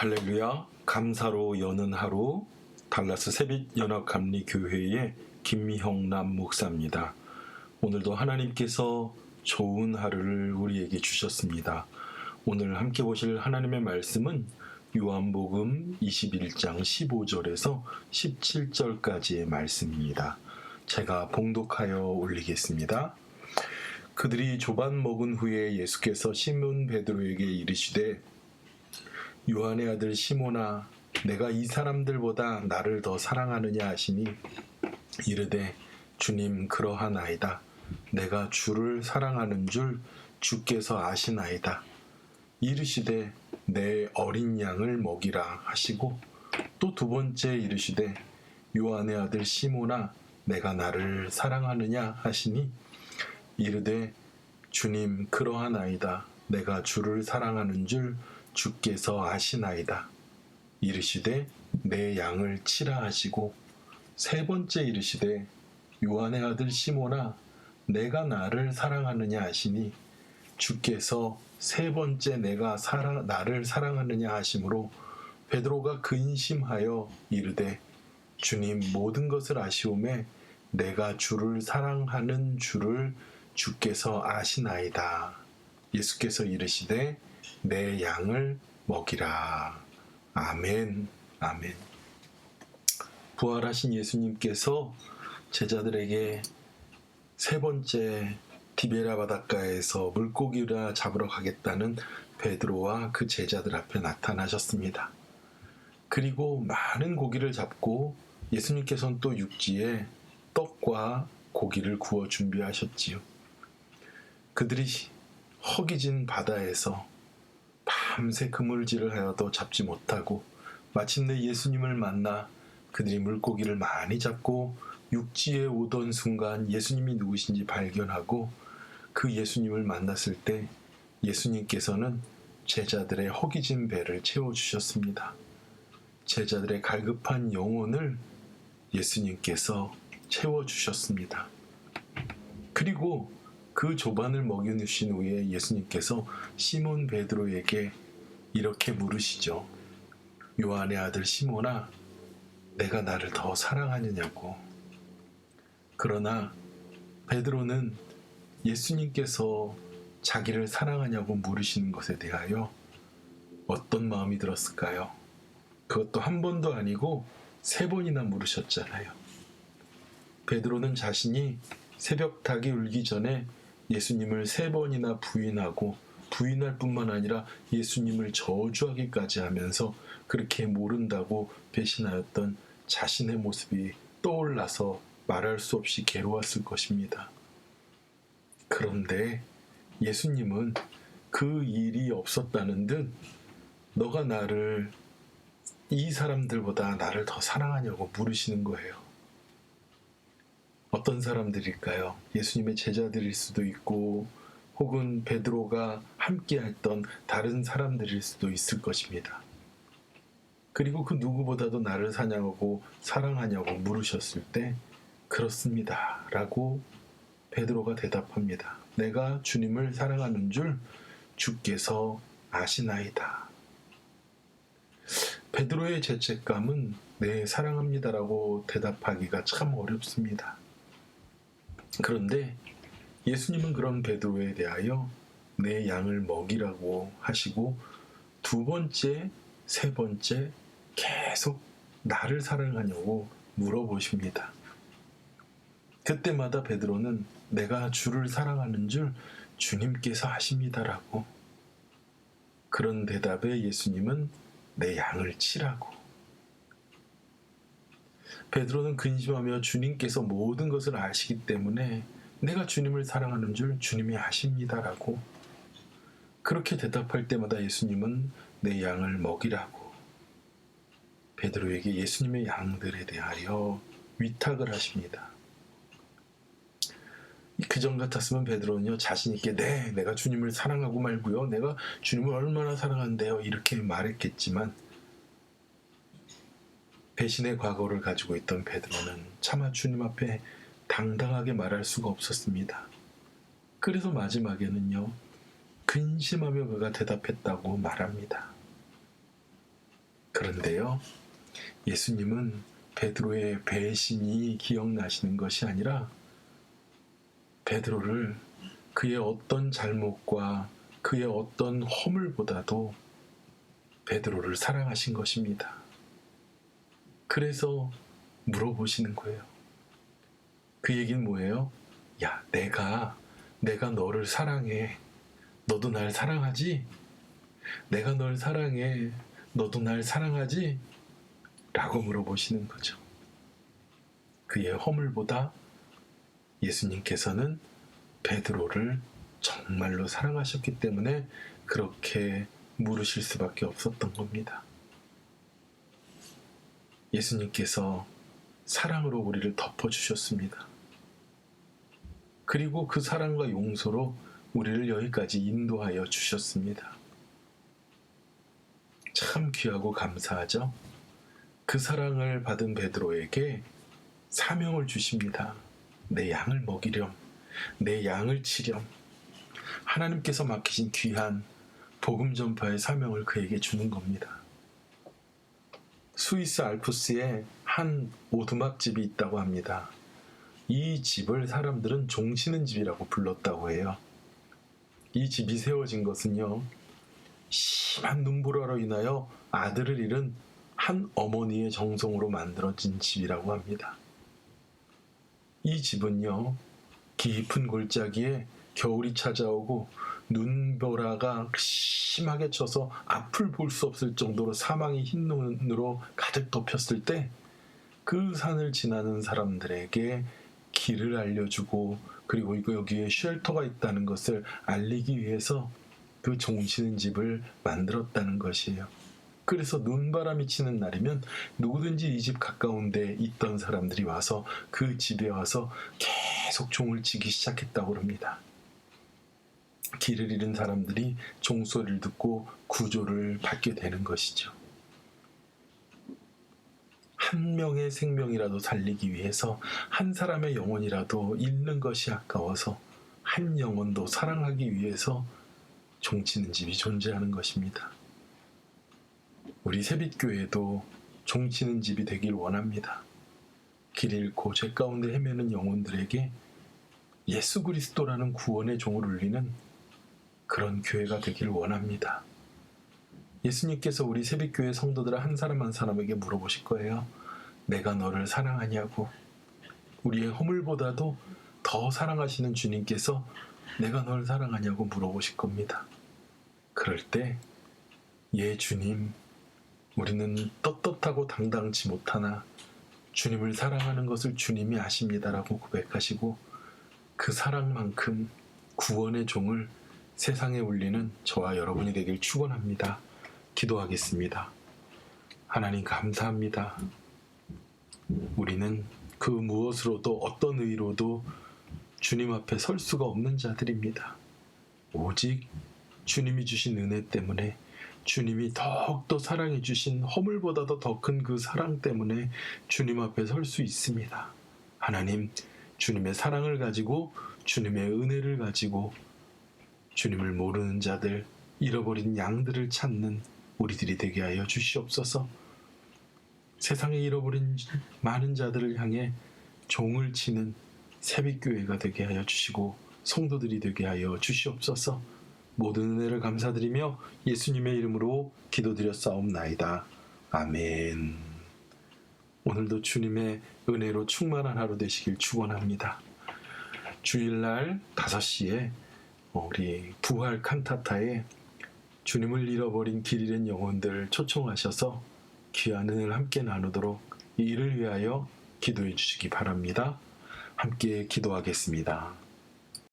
할렐루야. 감사로 여는 하루 달라스 새빛연합감리교회의 김형남 목사입니다. 오늘도 하나님께서 좋은 하루를 우리에게 주셨습니다. 오늘 함께 보실 하나님의 말씀은 요한복음 21장 15절에서 17절까지의 말씀입니다. 제가 봉독하여 올리겠습니다. 그들이 조반 먹은 후에 예수께서 시몬 베드로에게 이르시되 요한의 아들 시몬아, 내가 이 사람들보다 나를 더 사랑하느냐 하시니 이르되 주님 그러하나이다. 내가 주를 사랑하는 줄 주께서 아시나이다. 이르시되 내 어린 양을 먹이라 하시고 또 두 번째 이르시되 요한의 아들 시몬아, 내가 나를 사랑하느냐 하시니 이르되 주님 그러하나이다. 내가 주를 사랑하는 줄 주께서 아시나이다. 이르시되 내 양을 치라 하시고 세 번째 이르시되 요한의 아들 시몬아, 내가 나를 사랑하느냐 하시니 주께서 세 번째 나를 사랑하느냐 하심으로 베드로가 근심하여 이르되 주님 모든 것을 아시오매 내가 주를 사랑하는 줄을 주께서 아시나이다. 예수께서 이르시되 내 양을 먹이라. 아멘. 아멘. 부활하신 예수님께서 제자들에게 세 번째 디베라 바닷가에서 물고기를 잡으러 가겠다는 베드로와 그 제자들 앞에 나타나셨습니다. 그리고 많은 고기를 잡고 예수님께서는 또 육지에 떡과 고기를 구워 준비하셨지요. 그들이 허기진 바다에서 밤새 그물질을 하여도 잡지 못하고 마침내 예수님을 만나 그들이 물고기를 많이 잡고 육지에 오던 순간 예수님이 누구신지 발견하고 그 예수님을 만났을 때 예수님께서는 제자들의 허기진 배를 채워주셨습니다. 제자들의 갈급한 영혼을 예수님께서 채워주셨습니다. 그리고 그 조반을 먹여주신 후에 예수님께서 시몬 베드로에게 이렇게 물으시죠. 요한의 아들 시몬아, 내가 나를 더 사랑하느냐고. 그러나 베드로는 예수님께서 자기를 사랑하냐고 물으시는 것에 대하여 어떤 마음이 들었을까요? 그것도 한 번도 아니고 세 번이나 물으셨잖아요. 베드로는 자신이 새벽닭이 울기 전에 예수님을 세 번이나 부인하고 부인할 뿐만 아니라 예수님을 저주하기까지 하면서 그렇게 모른다고 배신하였던 자신의 모습이 떠올라서 말할 수 없이 괴로웠을 것입니다. 그런데 예수님은 그 일이 없었다는 듯 너가 나를 이 사람들보다 나를 더 사랑하냐고 물으시는 거예요. 어떤 사람들일까요? 예수님의 제자들일 수도 있고 혹은 베드로가 함께 했던 다른 사람들일 수도 있을 것입니다. 그리고 그 누구보다도 나를 사랑하냐고 물으셨을 때 그렇습니다 라고 베드로가 대답합니다. 내가 주님을 사랑하는 줄 주께서 아시나이다. 베드로의 죄책감은 네, 사랑합니다라고 대답하기가 참 어렵습니다. 그런데 예수님은 그런 베드로에 대하여 내 양을 먹이라고 하시고 두 번째, 세 번째 계속 나를 사랑하냐고 물어보십니다. 그때마다 베드로는 내가 주를 사랑하는 줄 주님께서 아십니다라고. 그런 대답에 예수님은 내 양을 치라고. 베드로는 근심하며 주님께서 모든 것을 아시기 때문에 내가 주님을 사랑하는 줄 주님이 아십니다라고. 그렇게 대답할 때마다 예수님은 내 양을 먹이라고 베드로에게 예수님의 양들에 대하여 위탁을 하십니다. 그전 같았으면 베드로는요 자신 있게 네, 내가 주님을 사랑하고 말고요, 내가 주님을 얼마나 사랑한대요 이렇게 말했겠지만 배신의 과거를 가지고 있던 베드로는 차마 주님 앞에 당당하게 말할 수가 없었습니다. 그래서 마지막에는요 근심하며 그가 대답했다고 말합니다. 그런데요, 예수님은 베드로의 배신이 기억나시는 것이 아니라 베드로를 그의 어떤 잘못과 그의 어떤 허물보다도 베드로를 사랑하신 것입니다. 그래서 물어보시는 거예요. 그 얘기는 뭐예요? 야, 내가 너를 사랑해. 너도 날 사랑하지? 내가 널 사랑해. 너도 날 사랑하지? 라고 물어보시는 거죠. 그의 허물보다 예수님께서는 베드로를 정말로 사랑하셨기 때문에 그렇게 물으실 수밖에 없었던 겁니다. 예수님께서 사랑으로 우리를 덮어주셨습니다. 그리고 그 사랑과 용서로 우리를 여기까지 인도하여 주셨습니다. 참 귀하고 감사하죠? 그 사랑을 받은 베드로에게 사명을 주십니다. 내 양을 먹이렴, 내 양을 치렴. 하나님께서 맡기신 귀한 복음 전파의 사명을 그에게 주는 겁니다. 스위스 알프스에 한 오두막집이 있다고 합니다. 이 집을 사람들은 종치는 집이라고 불렀다고 해요. 이 집이 세워진 것은요, 심한 눈보라로 인하여 아들을 잃은 한 어머니의 정성으로 만들어진 집이라고 합니다. 이 집은요, 깊은 골짜기에 겨울이 찾아오고 눈보라가 심하게 쳐서 앞을 볼 수 없을 정도로 사망의 흰 눈으로 가득 덮였을 때 그 산을 지나는 사람들에게 길을 알려주고, 그리고 여기에 쉘터가 있다는 것을 알리기 위해서 그 종치는 집을 만들었다는 것이에요. 그래서 눈바람이 치는 날이면 누구든지 이 집 가까운 데 있던 사람들이 와서 그 집에 와서 계속 종을 치기 시작했다고 합니다. 길을 잃은 사람들이 종소리를 듣고 구조를 받게 되는 것이죠. 한 명의 생명이라도 살리기 위해서, 한 사람의 영혼이라도 잃는 것이 아까워서 한 영혼도 사랑하기 위해서 종치는 집이 존재하는 것입니다. 우리 새빛교회도 종치는 집이 되길 원합니다. 길 잃고 죄 가운데 헤매는 영혼들에게 예수 그리스도라는 구원의 종을 울리는 그런 교회가 되길 원합니다. 예수님께서 우리 새빛교회 성도들 한 사람 한 사람에게 물어보실 거예요. 내가 너를 사랑하냐고. 우리의 허물보다도 더 사랑하시는 주님께서 내가 널 사랑하냐고 물어보실 겁니다. 그럴 때, 예 주님, 우리는 떳떳하고 당당치 못하나 주님을 사랑하는 것을 주님이 아십니다라고 고백하시고, 그 사랑만큼 구원의 종을 세상에 울리는 저와 여러분이 되길 축원합니다. 기도하겠습니다. 하나님 감사합니다. 우리는 그 무엇으로도 어떤 의로도 주님 앞에 설 수가 없는 자들입니다. 오직 주님이 주신 은혜 때문에, 주님이 더욱더 사랑해 주신 허물보다도 더 큰 그 사랑 때문에 주님 앞에 설 수 있습니다. 하나님, 주님의 사랑을 가지고, 주님의 은혜를 가지고 주님을 모르는 자들, 잃어버린 양들을 찾는 우리들이 되게 하여 주시옵소서. 세상에 잃어버린 많은 자들을 향해 종을 치는 새빛교회가 되게 하여 주시고 성도들이 되게 하여 주시옵소서. 모든 은혜를 감사드리며 예수님의 이름으로 기도드렸사옵나이다. 아멘. 오늘도 주님의 은혜로 충만한 하루 되시길 축원합니다. 주일날 5시에 우리 부활 칸타타에 주님을 잃어버린 길 잃은 영혼들 초청하셔서 귀한 은혜를 함께 나누도록 이 일을 위하여 기도해 주시기 바랍니다. 함께 기도하겠습니다.